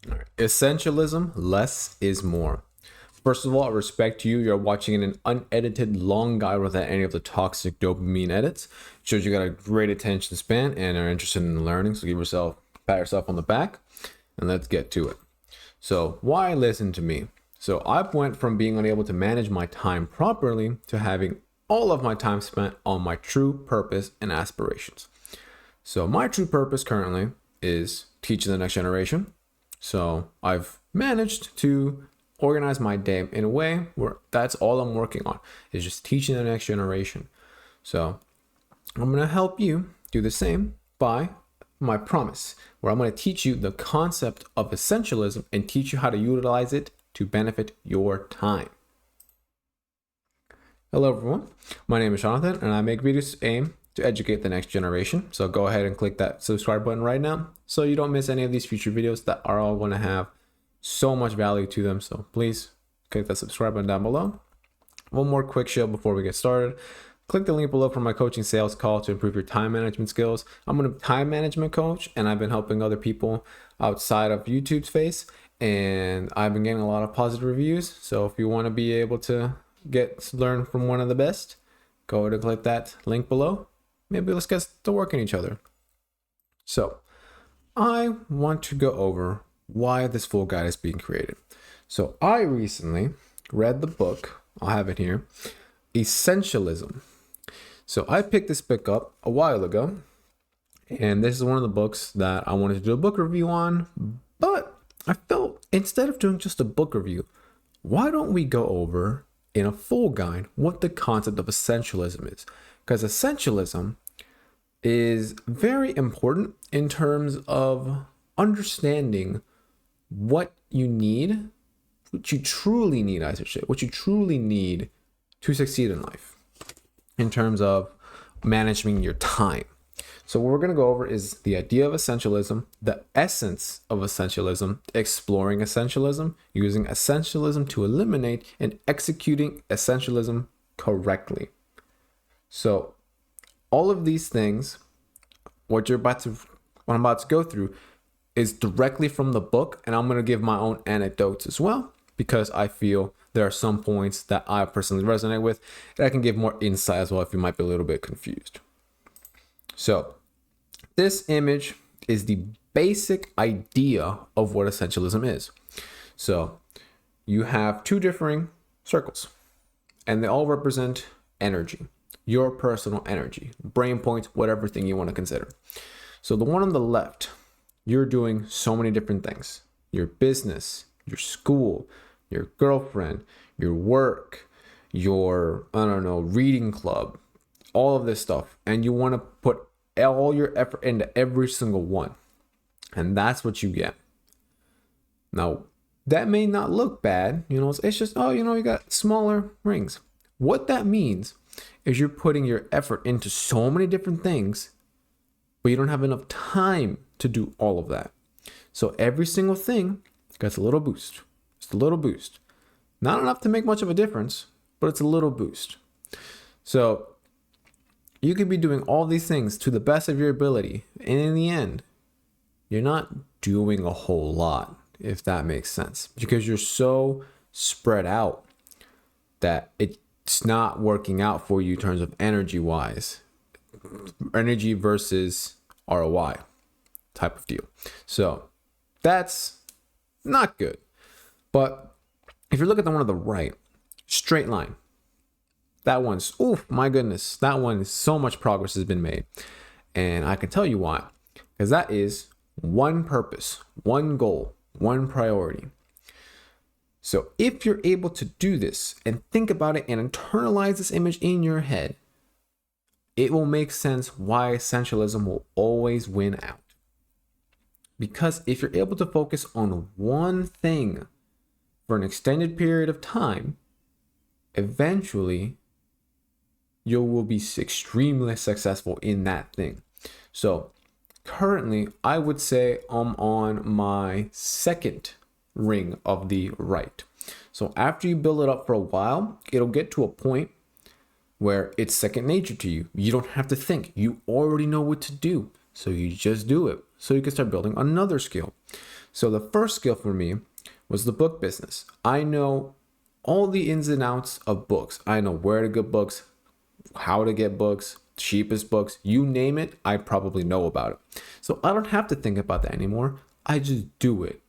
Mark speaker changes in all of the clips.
Speaker 1: All right. Essentialism, less is more. First of all, I respect you. You're watching an unedited long guide without any of the toxic dopamine edits. Shows you got a great attention span and are interested in learning. So pat yourself on the back, and let's get to it. So why listen to me? So I've went from being unable to manage my time properly to having all of my time spent on my true purpose and aspirations. So my true purpose currently is teaching the next generation. So I've managed to organize my day in a way where that's all I'm working on is just teaching the next generation. So I'm going to help you do the same by my promise, where I'm going to teach you the concept of essentialism and teach you how to utilize it to benefit your time. Hello everyone, my name is Jonathan and I make videos aimed to educate the next generation. So go ahead and click that subscribe button right now so you don't miss any of these future videos that are all going to have so much value to them. So please click that subscribe button down below. One more quick show before we get started. Click the link below for my coaching sales call to improve your time management skills. I'm a time management coach and I've been helping other people outside of YouTube's space, and I've been getting a lot of positive reviews. So if you want to be able to learn from one of the best, go ahead and click that link below. Maybe let's get to working each other. So I want to go over why this full guide is being created. So I recently read the book, I'll have it here, Essentialism. So I picked this book up a while ago, and this is one of the books that I wanted to do a book review on, but I felt instead of doing just a book review, why don't we go over in a full guide what the concept of essentialism is? Because essentialism is very important in terms of understanding what you need, what you truly need, I should say, what you truly need to succeed in life in terms of managing your time. So what we're going to go over is the idea of essentialism, the essence of essentialism, exploring essentialism, using essentialism to eliminate and executing essentialism correctly. So all of these things, what I'm about to go through is directly from the book, and I'm going to give my own anecdotes as well, because I feel there are some points that I personally resonate with, and I can give more insight as well if you might be a little bit confused. So this image is the basic idea of what essentialism is. So you have two differing circles, and they all represent energy, your personal energy, brain points, whatever thing you want to consider. So the one on the left, you're doing so many different things: your business, your school, your girlfriend, your work, your, reading club, all of this stuff. And you want to put all your effort into every single one. And that's what you get. Now, that may not look bad. It's just, you got smaller rings. What that means is you're putting your effort into so many different things, but you don't have enough time to do all of that. So every single thing gets a little boost. Just a little boost. Not enough to make much of a difference, but it's a little boost. So you could be doing all these things to the best of your ability, and in the end, you're not doing a whole lot, if that makes sense, because you're so spread out that it's not working out for you in terms of energy versus ROI type of deal. So that's not good. But if you look at the one on the right, straight line, that one's, my goodness, that one is so much progress has been made. And I can tell you why, because that is one purpose, one goal, one priority. So if you're able to do this and think about it and internalize this image in your head, it will make sense why essentialism will always win out. Because if you're able to focus on one thing for an extended period of time, eventually you will be extremely successful in that thing. So currently, I would say I'm on my second ring of the right. So after you build it up for a while, it'll get to a point where it's second nature to you. You don't have to think. You already know what to do. So you just do it. So you can start building another skill. So the first skill for me was the book business. I know all the ins and outs of books. I know where to get books, how to get books, cheapest books, you name it, I probably know about it. So I don't have to think about that anymore. I just do it.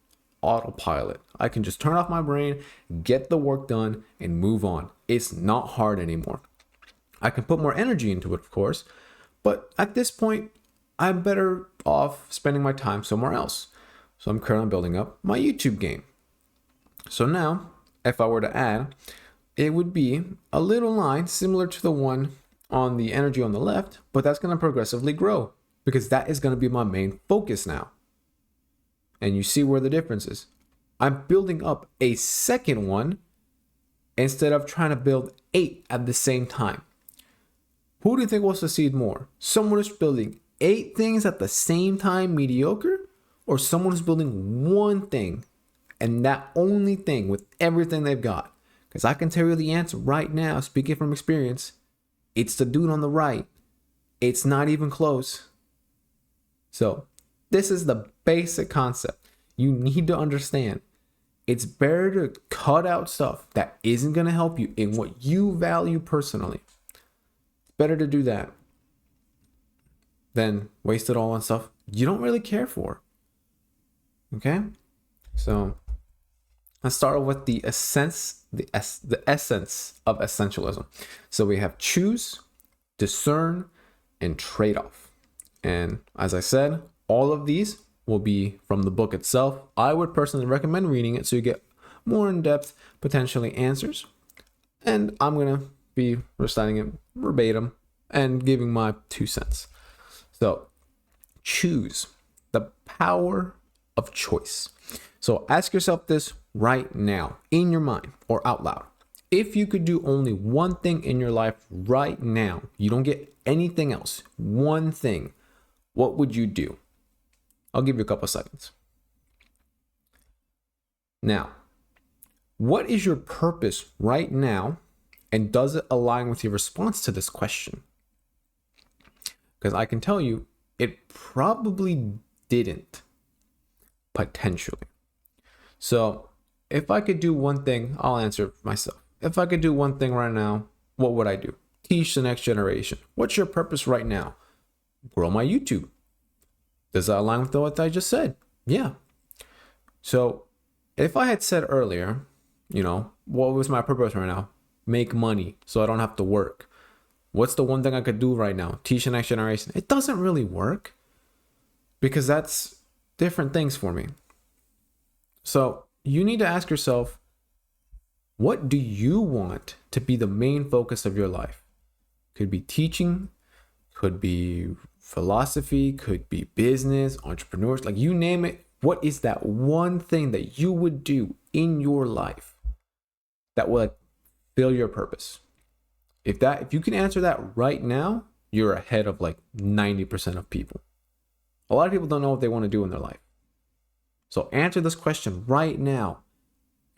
Speaker 1: Autopilot. I can just turn off my brain, get the work done, and move on. It's not hard anymore. I can put more energy into it, of course, but at this point, I'm better off spending my time somewhere else. So I'm currently building up my YouTube game. So now, if I were to add, it would be a little line similar to the one on the energy on the left, but that's going to progressively grow because that is going to be my main focus now. And you see where the difference is. I'm building up a second one instead of trying to build 8 at the same time. Who do you think will succeed more? Someone who's building 8 things at the same time, mediocre, or someone who's building one thing and that only thing with everything they've got? Because I can tell you the answer right now, speaking from experience, it's the dude on the right. It's not even close. So this is the basic concept. You need to understand. It's better to cut out stuff that isn't going to help you in what you value personally. It's better to do that than waste it all on stuff you don't really care for. Okay? So let's start with the essence of essentialism. So we have choose, discern, and trade-off. And as I said, all of these will be from the book itself. I would personally recommend reading it so you get more in-depth, potentially, answers. And I'm going to be reciting it verbatim and giving my 2 cents. So, choose, the power of choice. So ask yourself this right now, in your mind or out loud. If you could do only one thing in your life right now, you don't get anything else, one thing, what would you do? I'll give you a couple seconds. Now, what is your purpose right now, and does it align with your response to this question? Because I can tell you, it probably didn't, potentially. So if I could do one thing, I'll answer myself. If I could do one thing right now, what would I do? Teach the next generation. What's your purpose right now? Grow my YouTube. Does that align with what I just said? Yeah. So if I had said earlier, what was my purpose right now? Make money so I don't have to work. What's the one thing I could do right now? Teach the next generation. It doesn't really work because that's different things for me. So you need to ask yourself, what do you want to be the main focus of your life? Could be teaching, could be philosophy, could be business, entrepreneurs, like you name it. What is that one thing that you would do in your life that will fill your purpose? If you can answer that right now, you're ahead of like 90% of people. A lot of people don't know what they want to do in their life. So answer this question right now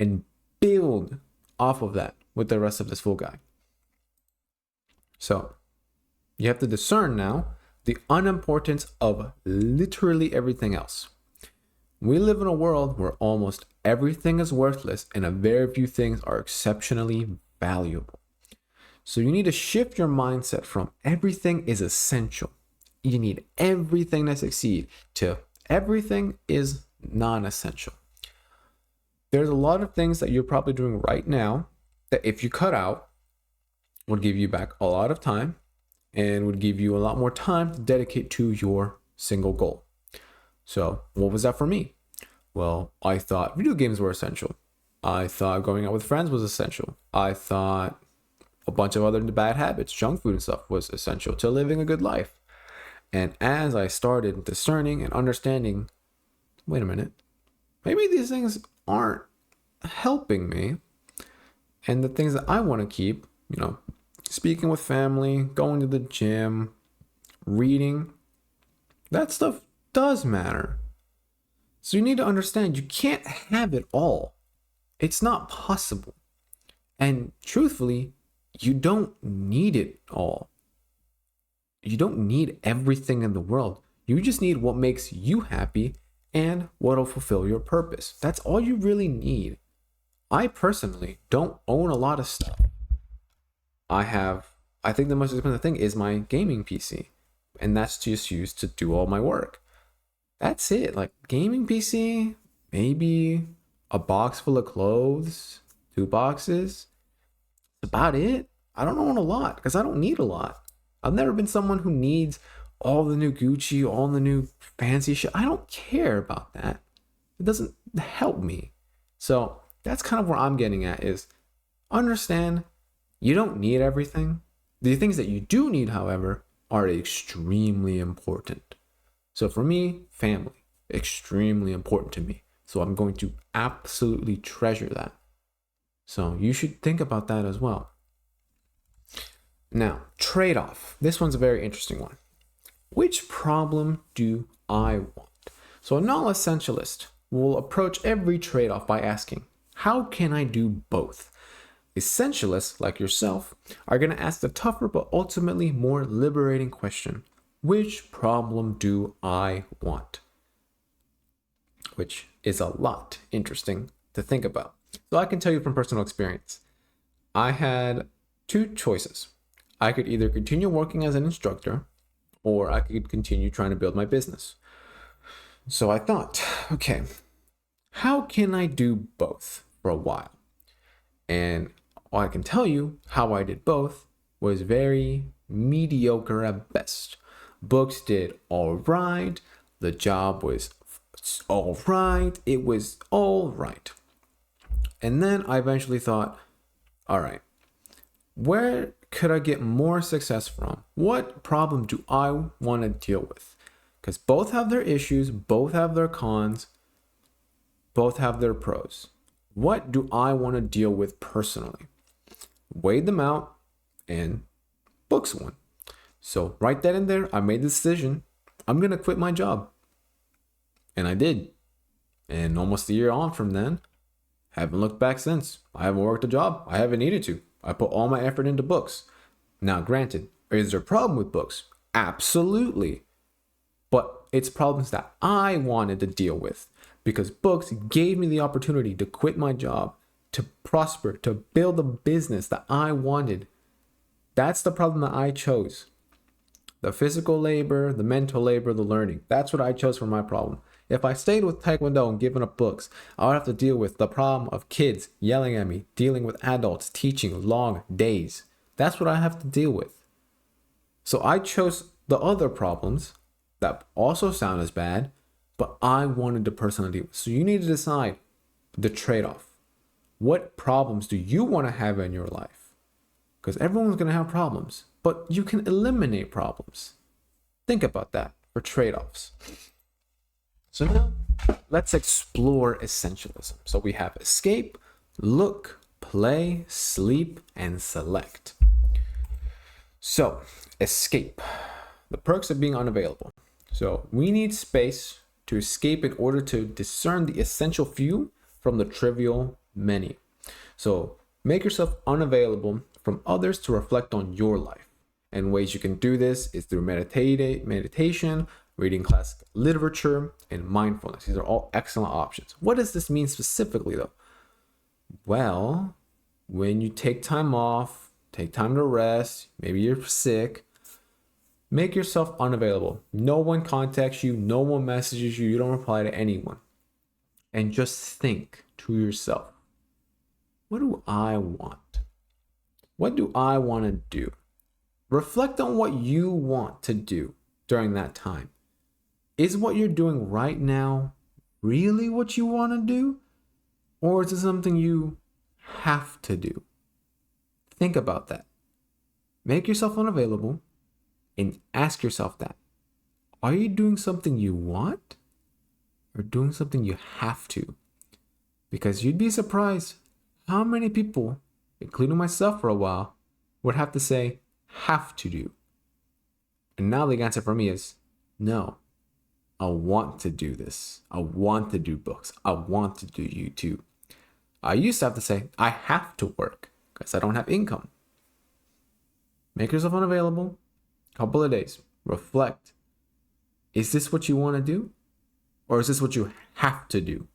Speaker 1: and build off of that with the rest of this full guide. So you have to discern now the unimportance of literally everything else. We live in a world where almost everything is worthless and a very few things are exceptionally valuable. So you need to shift your mindset from everything is essential, you need everything to succeed, to everything is non-essential. There's a lot of things that you're probably doing right now that if you cut out would give you back a lot of time and would give you a lot more time to dedicate to your single goal. So what was that for me? Well, I thought video games were essential. I thought going out with friends was essential. I thought a bunch of other bad habits, junk food and stuff, was essential to living a good life. And as I started discerning and understanding, wait a minute, maybe these things aren't helping me. And the things that I want to keep, speaking with family, going to the gym, reading, that stuff does matter. So you need to understand you can't have it all. It's not possible. And truthfully, you don't need it all. You don't need everything in the world. You just need what makes you happy and what'll fulfill your purpose. That's all you really need. I personally don't own a lot of stuff. I think the most expensive thing is my gaming PC, and that's just used to do all my work. That's it. Like gaming PC, maybe a box full of clothes, 2 boxes. That's about it. I don't own a lot because I don't need a lot. I've never been someone who needs all the new Gucci, all the new fancy shit. I don't care about that. It doesn't help me. So that's kind of where I'm getting at is understand you don't need everything. The things that you do need, however, are extremely important. So for me, family, extremely important to me. So I'm going to absolutely treasure that. So you should think about that as well. Now, trade-off. This one's a very interesting one. Which problem do I want? So a non-essentialist will approach every trade-off by asking, how can I do both? Essentialists, like yourself, are going to ask the tougher but ultimately more liberating question, which problem do I want? Which is a lot interesting to think about. So I can tell you from personal experience, I had 2 choices. I could either continue working as an instructor or I could continue trying to build my business. So I thought, okay, how can I do both for a while? And all I can tell you how I did both was very mediocre at best. Books did all right. The job was all right. It was all right. And then I eventually thought, all right, where could I get more success from? What problem do I want to deal with? Because both have their issues, both have their cons, both have their pros. What do I want to deal with personally? Weighed them out, and books won. So right then and there, I made the decision. I'm going to quit my job. And I did. And almost a year on from then, haven't looked back since. I haven't worked a job. I haven't needed to. I put all my effort into books. Now, granted, is there a problem with books? Absolutely. But it's problems that I wanted to deal with because books gave me the opportunity to quit my job, to prosper, to build a business that I wanted. That's the problem that I chose. The physical labor, the mental labor, the learning. That's what I chose for my problem. If I stayed with Taekwondo and given up books, I would have to deal with the problem of kids yelling at me, dealing with adults, teaching long days. That's what I have to deal with. So I chose the other problems that also sound as bad, but I wanted to personally deal with. So you need to decide the trade-off. What problems do you want to have in your life? Because everyone's going to have problems, but you can eliminate problems. Think about that for trade-offs. So now let's explore essentialism. So we have escape, look, play, sleep, and select. So escape, the perks of being unavailable. So we need space to escape in order to discern the essential few from the trivial many. So make yourself unavailable from others to reflect on your life. And ways you can do this is through meditation, reading classic literature, and mindfulness. These are all excellent options. What does this mean specifically though? Well, when you take time off, take time to rest, maybe you're sick, make yourself unavailable. No one contacts you, no one messages you, you don't reply to anyone. And just think to yourself, what do I want? What do I want to do? Reflect on what you want to do during that time. Is what you're doing right now really what you want to do? Or is it something you have to do? Think about that. Make yourself unavailable and ask yourself that. Are you doing something you want or doing something you have to? Because you'd be surprised how many people, including myself for a while, would have to say, have to do. And now the answer for me is no. I want to do this. I want to do books. I want to do YouTube. I used to have to say, I have to work because I don't have income. Make yourself unavailable. A couple of days. Reflect. Is this what you want to do? Or is this what you have to do?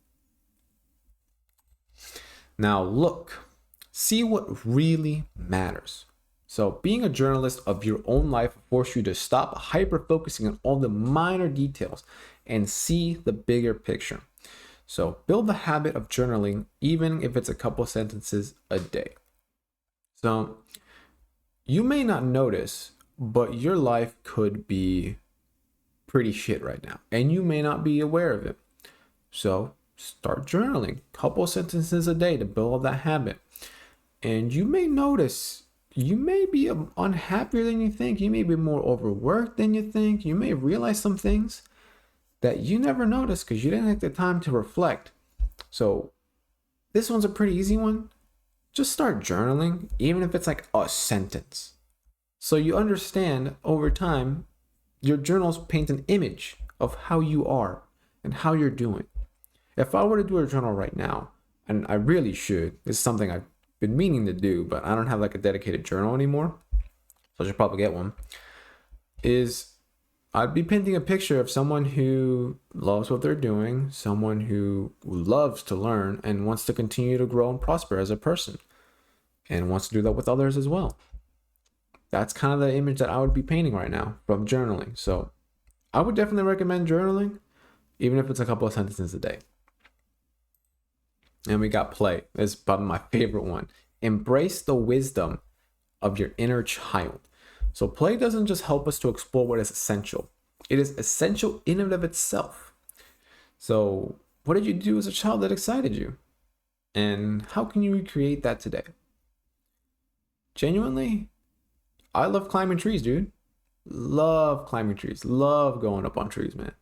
Speaker 1: Now look, see what really matters. So being a journalist of your own life forces you to stop hyper-focusing on all the minor details and see the bigger picture. So build the habit of journaling, even if it's a couple sentences a day. So you may not notice, but your life could be pretty shit right now, and you may not be aware of it. So start journaling, couple sentences a day to build up that habit. And you may notice you may be unhappier than you think. You may be more overworked than you think. You may realize some things that you never noticed because you didn't take the time to reflect. So this one's a pretty easy one. Just start journaling, even if it's like a sentence. So you understand over time, your journals paint an image of how you are and how you're doing. If I were to do a journal right now, and I really should, this is something I've been meaning to do, but I don't have like a dedicated journal anymore, so I should probably get one, is I'd be painting a picture of someone who loves what they're doing, someone who loves to learn and wants to continue to grow and prosper as a person, and wants to do that with others as well. That's kind of the image that I would be painting right now from journaling. So I would definitely recommend journaling, even if it's a couple of sentences a day. And we got play. This is probably my favorite one. Embrace the wisdom of your inner child. So play doesn't just help us to explore what is essential. It is essential in and of itself. So what did you do as a child that excited you? And how can you recreate that today? Genuinely, I love climbing trees, dude. Love climbing trees. Love going up on trees, man.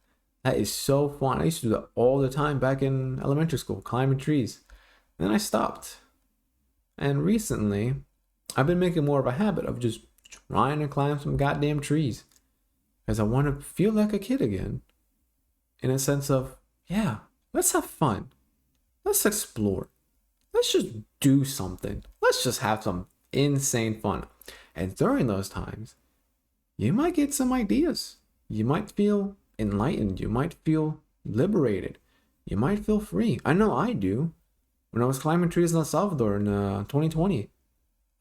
Speaker 1: That is so fun. I used to do that all the time back in elementary school, climbing trees. And then I stopped. And recently, I've been making more of a habit of just trying to climb some goddamn trees. Because I want to feel like a kid again. In a sense of, yeah, let's have fun. Let's explore. Let's just do something. Let's just have some insane fun. And during those times, you might get some ideas. You might feel enlightened. You might feel liberated. You might feel free. I know I do. When I was climbing trees in El Salvador in 2020,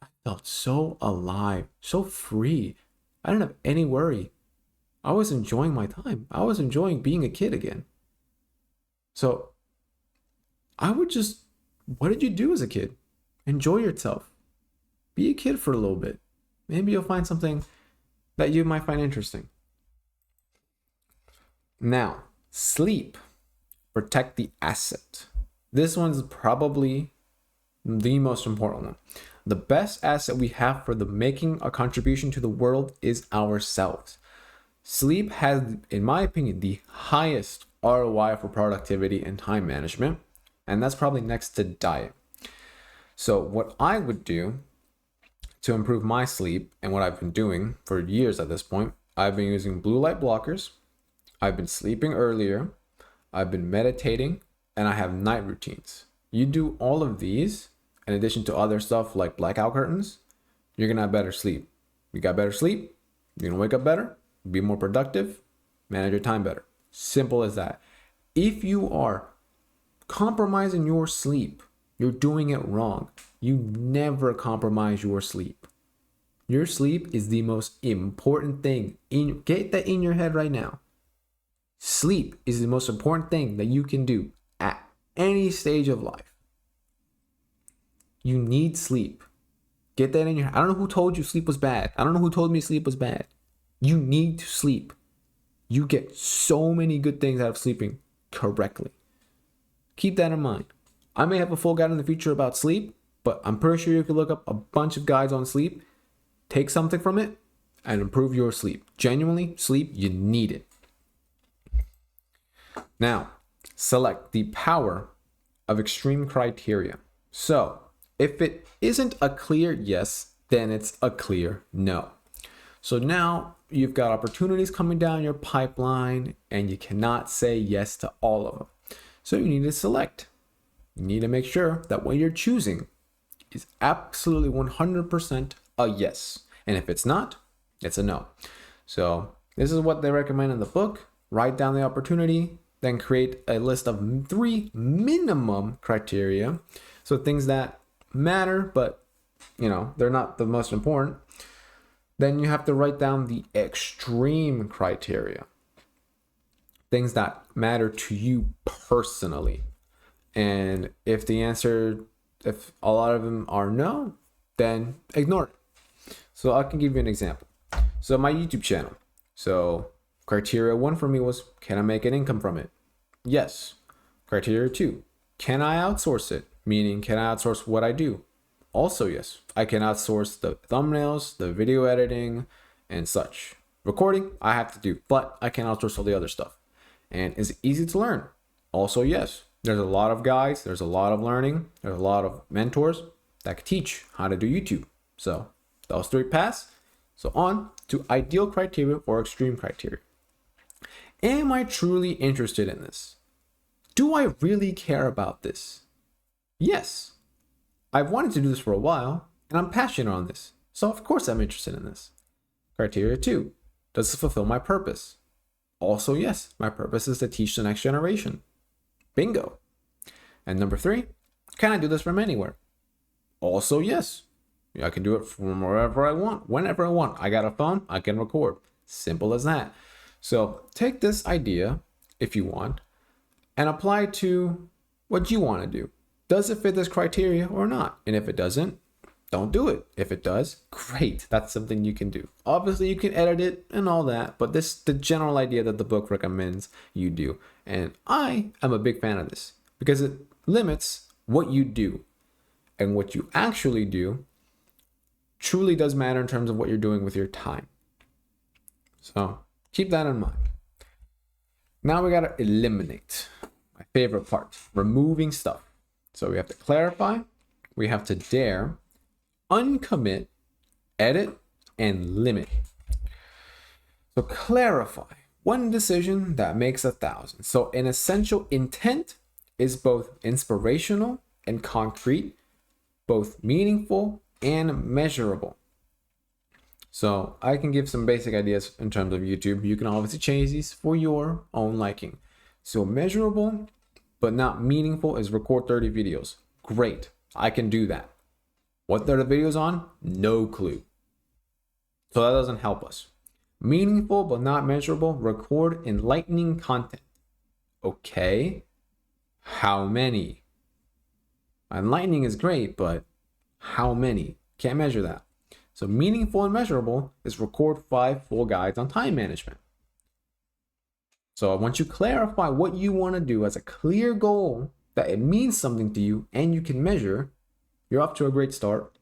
Speaker 1: I felt so alive, so free. I didn't have any worry. I was enjoying my time. I was enjoying being a kid again. So I would just, what did you do as a kid? Enjoy yourself. Be a kid for a little bit. Maybe you'll find something that you might find interesting. Now, sleep. Protect the asset. This one's probably the most important one. The best asset we have for making a contribution to the world is ourselves. Sleep has, in my opinion, the highest ROI for productivity and time management, and that's probably next to diet. So what I would do to improve my sleep, and what I've been doing for years at this point, I've been using blue light blockers, I've been sleeping earlier, I've been meditating, and I have night routines. You do all of these, in addition to other stuff like blackout curtains, you're gonna have better sleep. You got better sleep, you're gonna wake up better, be more productive, manage your time better. Simple as that. If you are compromising your sleep, you're doing it wrong. You never compromise your sleep. Your sleep is the most important thing. Get that in your head right now. Sleep is the most important thing that you can do at any stage of life. You need sleep. Get that in your head. I don't know who told you sleep was bad. I don't know who told me sleep was bad. You need to sleep. You get so many good things out of sleeping correctly. Keep that in mind. I may have a full guide in the future about sleep, but I'm pretty sure you can look up a bunch of guides on sleep, take something from it, and improve your sleep. Genuinely, sleep, you need it. Now, select the power of extreme criteria. So, if it isn't a clear yes, then it's a clear no. So now you've got opportunities coming down your pipeline, and you cannot say yes to all of them. So you need to select. You need to make sure that what you're choosing is absolutely 100% a yes. And if it's not, it's a no. So this is what they recommend in the book. Write down the opportunity, then create a list of 3 minimum criteria. So things that matter, but they're not the most important. Then you have to write down the extreme criteria, things that matter to you personally. And if a lot of them are no, then ignore it. So I can give you an example. So my YouTube channel. So criteria 1 for me was, can I make an income from it? Yes. Criteria 2, can I outsource it? Meaning, can I outsource what I do? Also, yes. I can outsource the thumbnails, the video editing, and such. Recording, I have to do, but I can outsource all the other stuff. And is it easy to learn? Also, yes. There's a lot of guides, there's a lot of learning, there's a lot of mentors that can teach how to do YouTube. So those 3 pass. So on to ideal criteria or extreme criteria. Am I truly interested in this? Do I really care about this? Yes. I've wanted to do this for a while, and I'm passionate on this. So of course I'm interested in this. Criteria 2, does it fulfill my purpose? Also, yes, my purpose is to teach the next generation. Bingo. And number 3, can I do this from anywhere? Also, yes. I can do it from wherever I want, whenever I want. I got a phone, I can record. Simple as that. So take this idea, if you want, and apply it to what you want to do. Does it fit this criteria or not? And if it doesn't, don't do it. If it does, great. That's something you can do. Obviously, you can edit it and all that, but this is the general idea that the book recommends you do. And I am a big fan of this because it limits what you do. And what you actually do truly does matter in terms of what you're doing with your time. So keep that in mind. Now we got to eliminate. My favorite part, removing stuff. So we have to clarify, we have to dare, uncommit, edit, and limit. So clarify, one decision that makes 1,000. So an essential intent is both inspirational and concrete, both meaningful and measurable. So I can give some basic ideas in terms of YouTube. You can obviously change these for your own liking. So measurable but not meaningful is record 30 videos. Great, I can do that. What are the videos on? No clue. So that doesn't help us. Meaningful but not measurable, record enlightening content. Okay, how many? Enlightening is great, but how many? Can't measure that. So meaningful and measurable is record 5 full guides on time management. So once you clarify what you want to do as a clear goal, that it means something to you and you can measure, you're off to a great start,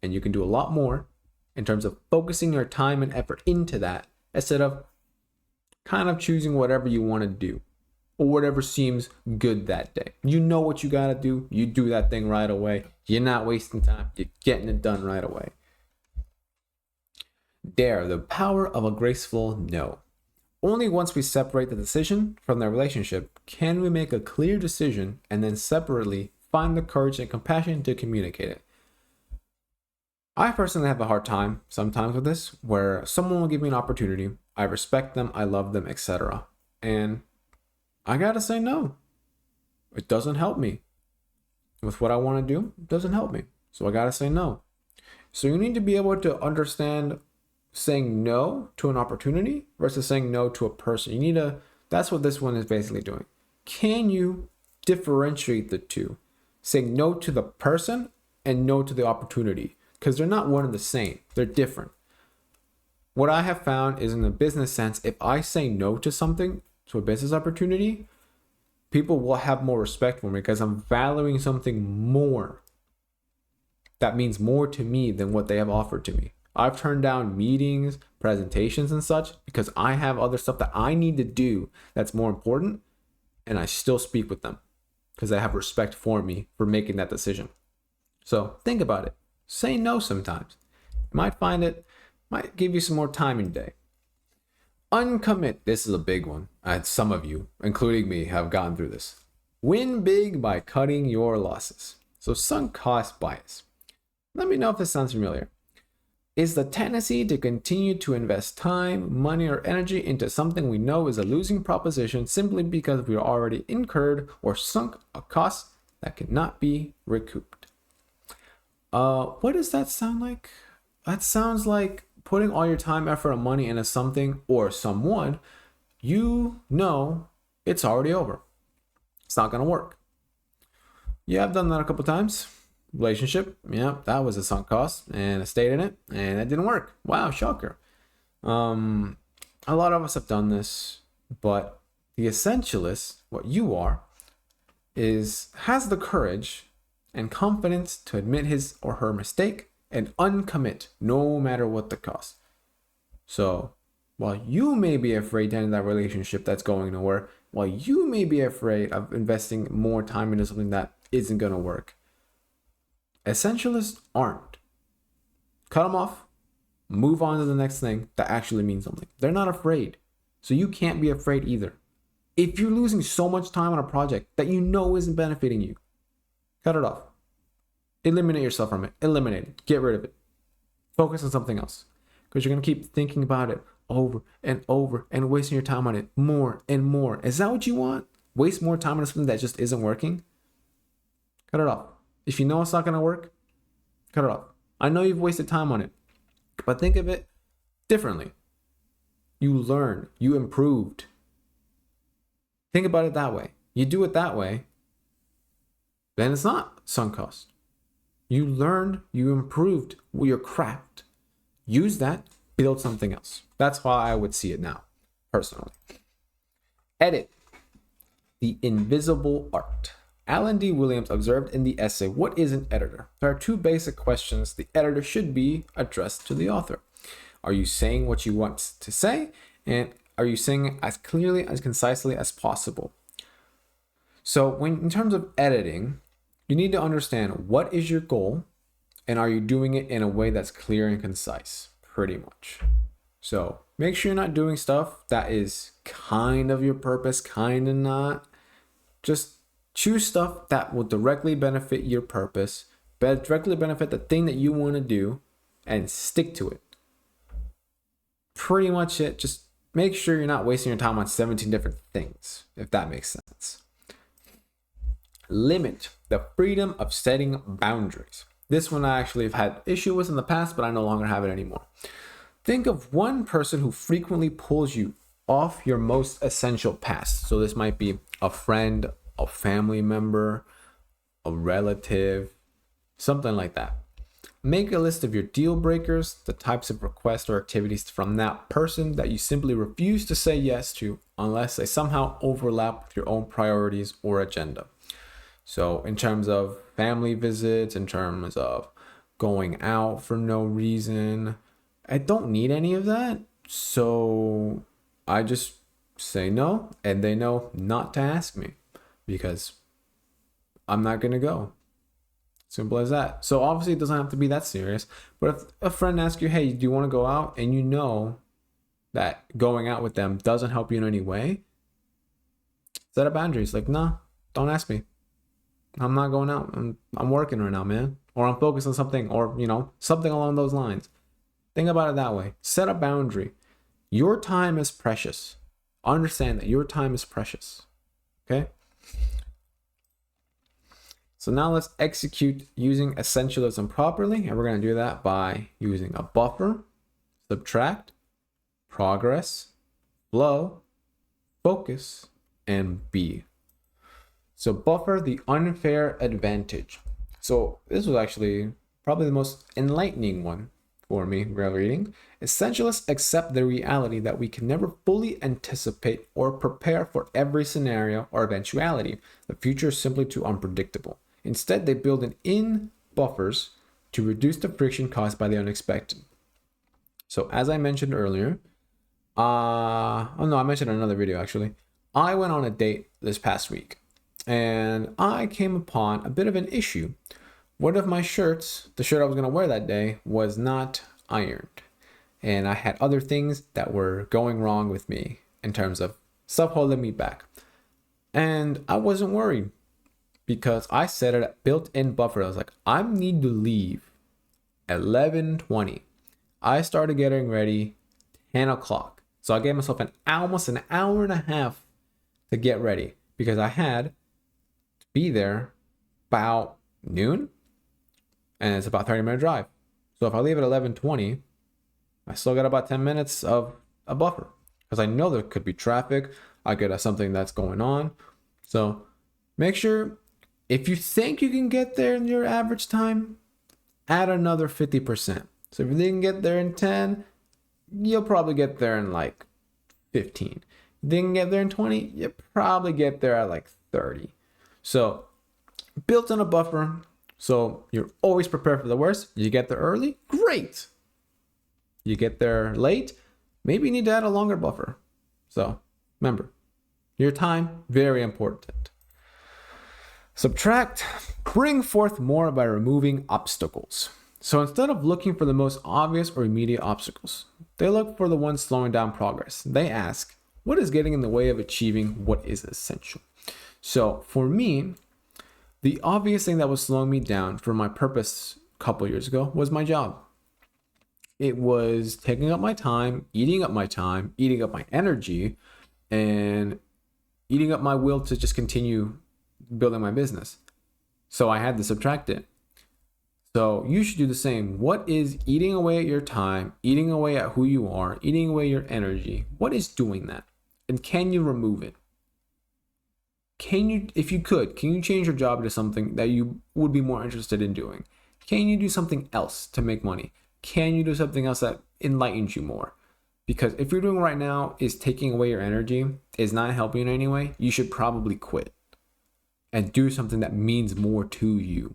Speaker 1: and you can do a lot more in terms of focusing your time and effort into that instead of kind of choosing whatever you want to do or whatever seems good that day. You know what you got to do. You do that thing right away. You're not wasting time. You're getting it done right away. Dare, the power of a graceful no. Only once we separate the decision from the relationship can we make a clear decision and then separately find the courage and compassion to communicate it. I personally have a hard time sometimes with this, where someone will give me an opportunity, I respect them, I love them, etc. And I gotta say no. It doesn't help me. With what I want to do, it doesn't help me. So I gotta say no. So you need to be able to understand saying no to an opportunity versus saying no to a person. That's what this one is basically doing. Can you differentiate the two? Saying no to the person and no to the opportunity, because they're not one and the same. They're different. What I have found is, in the business sense, if I say no to something, to a business opportunity, people will have more respect for me because I'm valuing something more. That means more to me than what they have offered to me. I've turned down meetings, presentations, and such because I have other stuff that I need to do that's more important, and I still speak with them because they have respect for me for making that decision. So think about it. Say no sometimes. You might find it might give you some more time in your day. Uncommit. This is a big one. Some of you, including me, have gone through this. Win big by cutting your losses. So sunk cost bias. Let me know if this sounds familiar. is the tendency to continue to invest time, money, or energy into something we know is a losing proposition simply because we already incurred or sunk a cost that cannot be recouped. What does that sound like? That sounds like putting all your time, effort, and money into something or someone you know it's already over. It's not going to work. Yeah, I've done that a couple times. Relationship, yeah, that was a sunk cost, and I stayed in it, and it didn't work. Wow, shocker. A lot of us have done this, but the essentialist, what you are, has the courage and confidence to admit his or her mistake and uncommit, no matter what the cost. So, while you may be afraid to end that relationship that's going nowhere, while you may be afraid of investing more time into something that isn't going to work, essentialists aren't. Cut them off, move on to the next thing that actually means something. They're not afraid. So you can't be afraid either. If you're losing so much time on a project that you know isn't benefiting you, cut it off. Eliminate yourself from it. Eliminate it. Get rid of it. Focus on something else. Because you're going to keep thinking about it over and over and wasting your time on it more and more. Is that what you want? Waste more time on something that just isn't working? Cut it off. If you know it's not going to work, cut it off. I know you've wasted time on it, but think of it differently. You learned, you improved. Think about it that way. You do it that way, then it's not sunk cost. You learned, you improved your craft. Use that, build something else. That's how I would see it now, personally. Edit. The invisible art. Alan D. Williams observed in the essay, What is an Editor? There are two basic questions the editor should be addressed to the author. Are you saying what you want to say? And are you saying it as clearly, as concisely as possible? So in terms of editing, you need to understand what is your goal and are you doing it in a way that's clear and concise, pretty much. So make sure you're not doing stuff that is kind of your purpose, kind of not. Just choose stuff that will directly benefit your purpose, directly benefit the thing that you want to do, and stick to it. Pretty much it. Just make sure you're not wasting your time on 17 different things, if that makes sense. Limit the freedom of setting boundaries. This one I actually have had issue with in the past, but I no longer have it anymore. Think of one person who frequently pulls you off your most essential path. So this might be a friend, a family member, a relative, something like that. Make a list of your deal breakers, the types of requests or activities from that person that you simply refuse to say yes to unless they somehow overlap with your own priorities or agenda. So in terms of family visits, in terms of going out for no reason, I don't need any of that. So I just say no, and they know not to ask me because I'm not going to go. Simple as that. So obviously it doesn't have to be that serious. But if a friend asks you, hey, do you want to go out? And you know that going out with them doesn't help you in any way, set up boundaries. Like, nah, don't ask me. I'm not going out. I'm working right now, man. Or I'm focused on something, or, something along those lines. Think about it that way. Set a boundary. Your time is precious. Understand that your time is precious. Okay? So now let's execute using essentialism properly. And we're going to do that by using a buffer, subtract, progress, flow, focus, and be. So buffer the unfair advantage. So this was actually probably the most enlightening one for me while reading. Essentialists accept the reality that we can never fully anticipate or prepare for every scenario or eventuality. The future is simply too unpredictable. Instead, they build in buffers to reduce the friction caused by the unexpected. So as I mentioned earlier, I mentioned in another video actually, I went on a date this past week and I came upon a bit of an issue. One of my shirts, the shirt I was going to wear that day, was not ironed. And I had other things that were going wrong with me in terms of stuff holding me back. And I wasn't worried because I set it at built-in buffer. I was like, I need to leave at 11:20. I started getting ready 10 o'clock. So I gave myself almost an hour and a half to get ready because I had to be there about noon, and it's about 30-minute drive. So if I leave at 11:20, I still got about 10 minutes of a buffer because I know there could be traffic. I could have something that's going on. So make sure if you think you can get there in your average time, add another 50%. So if you can get there in 10, you'll probably get there in like 15. If you can get there in 20, you'll probably get there at like 30. So built in a buffer. So you're always prepared for the worst. You get there early, great. You get there late, maybe you need to add a longer buffer. So remember, your time, very important. Subtract, bring forth more by removing obstacles. So instead of looking for the most obvious or immediate obstacles, they look for the ones slowing down progress. They ask, what is getting in the way of achieving what is essential? So for me, the obvious thing that was slowing me down for my purpose a couple years ago was my job. It was taking up my time, eating up my energy, and eating up my will to just continue building my business. So I had to subtract it. So you should do the same. What is eating away at your time, eating away at who you are, eating away your energy? What is doing that? And can you remove it? Can you, if you could, can you change your job to something that you would be more interested in doing? Can you do something else to make money? Can you do something else that enlightens you more? Because if you're doing right now is taking away your energy, is not helping in any way, you should probably quit and do something that means more to you.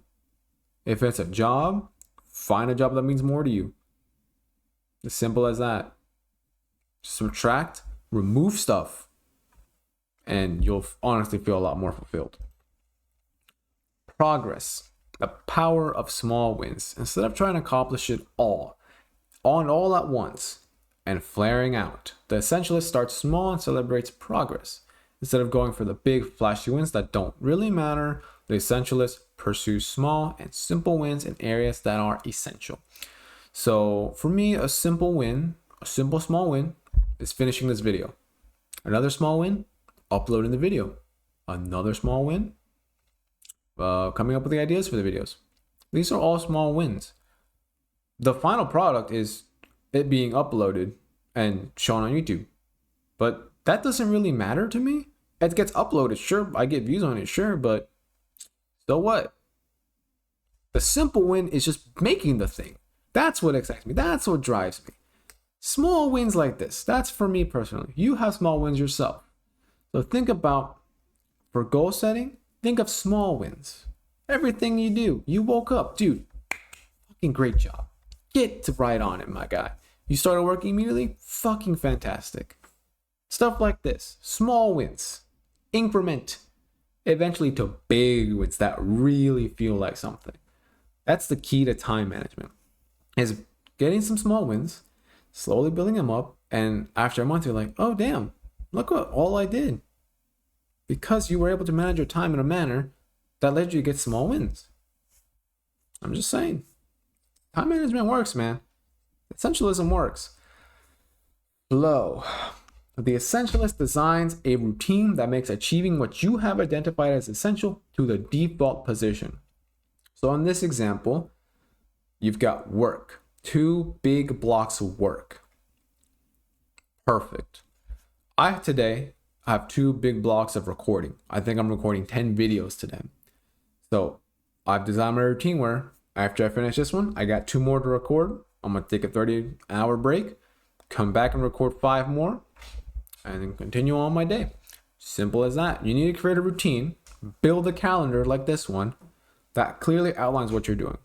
Speaker 1: If it's a job, find a job that means more to you. As simple as that. Subtract, remove stuff, and you'll honestly feel a lot more fulfilled. Progress, the power of small wins. Instead of trying to accomplish it all at once and flaring out, the essentialist starts small and celebrates progress. Instead of going for the big flashy wins that don't really matter, the essentialist pursues small and simple wins in areas that are essential. So for me, a simple small win is finishing this video. Another small win, uploading the video. Another small win, coming up with the ideas for the videos. These are all small wins. The final product is it being uploaded and shown on YouTube. But that doesn't really matter to me. It gets uploaded, sure, I get views on it, sure, but so what? The simple win is just making the thing. That's what excites me. That's what drives me. Small wins like this, that's for me personally. You have small wins yourself. So think about, for goal setting, think of small wins. Everything you do, you woke up, dude, fucking great job. Get to right on it, my guy. You started working immediately, fucking fantastic. Stuff like this, small wins, increment, eventually to big wins that really feel like something. That's the key to time management, is getting some small wins, slowly building them up, and after a month you're like, oh damn, look what all I did. Because you were able to manage your time in a manner that led you to get small wins. I'm just saying, time management works, man. Essentialism works. Flow. The essentialist designs a routine that makes achieving what you have identified as essential to the default position. So in this example, you've got work, 2 big blocks of work. Perfect. Today have 2 big blocks of recording. I think I'm recording 10 videos today. So I've designed my routine where after I finish this one, I got 2 more to record. I'm going to take a 30-hour break, come back and record 5 more, and then continue on my day. Simple as that. You need to create a routine, build a calendar like this one that clearly outlines what you're doing.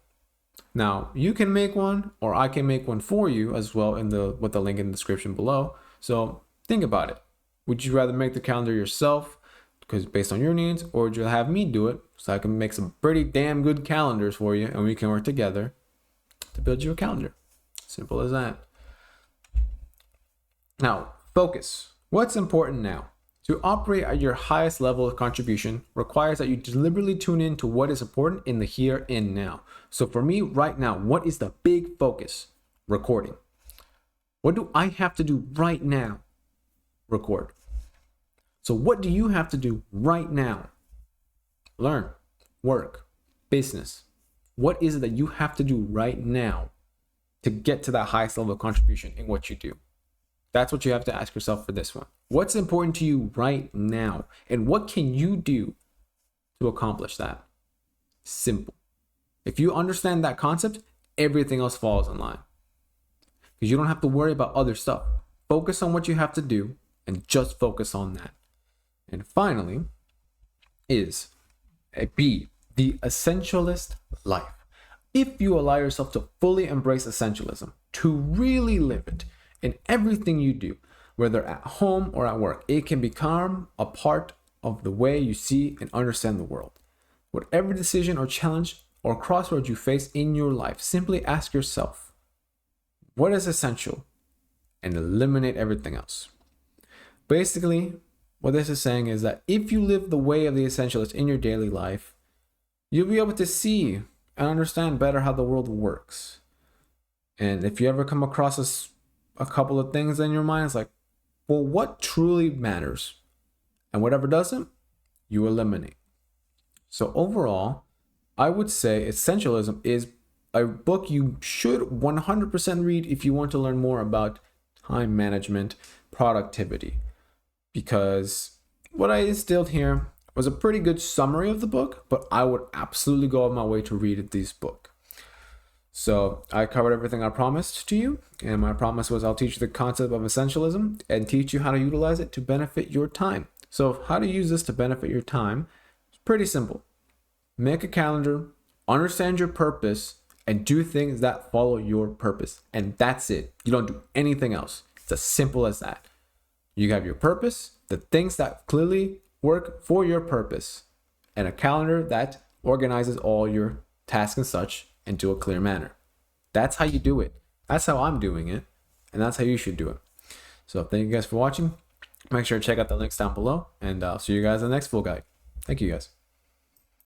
Speaker 1: Now, you can make one, or I can make one for you as well with the link in the description below. So think about it. Would you rather make the calendar yourself, because based on your needs, or would you have me do it so I can make some pretty damn good calendars for you and we can work together to build you a calendar? Simple as that. Now, focus. What's important now? To operate at your highest level of contribution requires that you deliberately tune in to what is important in the here and now. So for me right now, what is the big focus? Recording. What do I have to do right now? Record. So what do you have to do right now? Learn, work, business. What is it that you have to do right now to get to that highest level of contribution in what you do? That's what you have to ask yourself for this one. What's important to you right now? And what can you do to accomplish that? Simple. If you understand that concept, everything else falls in line. Because you don't have to worry about other stuff. Focus on what you have to do and just focus on that. And finally is a B, the essentialist life. If you allow yourself to fully embrace essentialism, to really live it in everything you do, whether at home or at work, it can become a part of the way you see and understand the world. Whatever decision or challenge or crossroads you face in your life, simply ask yourself, what is essential? And eliminate everything else. Basically, what this is saying is that if you live the way of the essentialist in your daily life, you'll be able to see and understand better how the world works. And if you ever come across a couple of things in your mind, it's like, well, what truly matters? And whatever doesn't, you eliminate. So overall, I would say Essentialism is a book you should 100% read if you want to learn more about time management, productivity. Because what I instilled here was a pretty good summary of the book, but I would absolutely go out of my way to read this book. So I covered everything I promised to you, and my promise was I'll teach you the concept of essentialism and teach you how to utilize it to benefit your time. So how to use this to benefit your time is pretty simple. Make a calendar, understand your purpose, and do things that follow your purpose. And that's it. You don't do anything else. It's as simple as that. You have your purpose, the things that clearly work for your purpose, and a calendar that organizes all your tasks and such into a clear manner. That's how you do it. That's how I'm doing it, and that's how you should do it. So thank you guys for watching. Make sure to check out the links down below, and I'll see you guys in the next full guide. Thank you guys.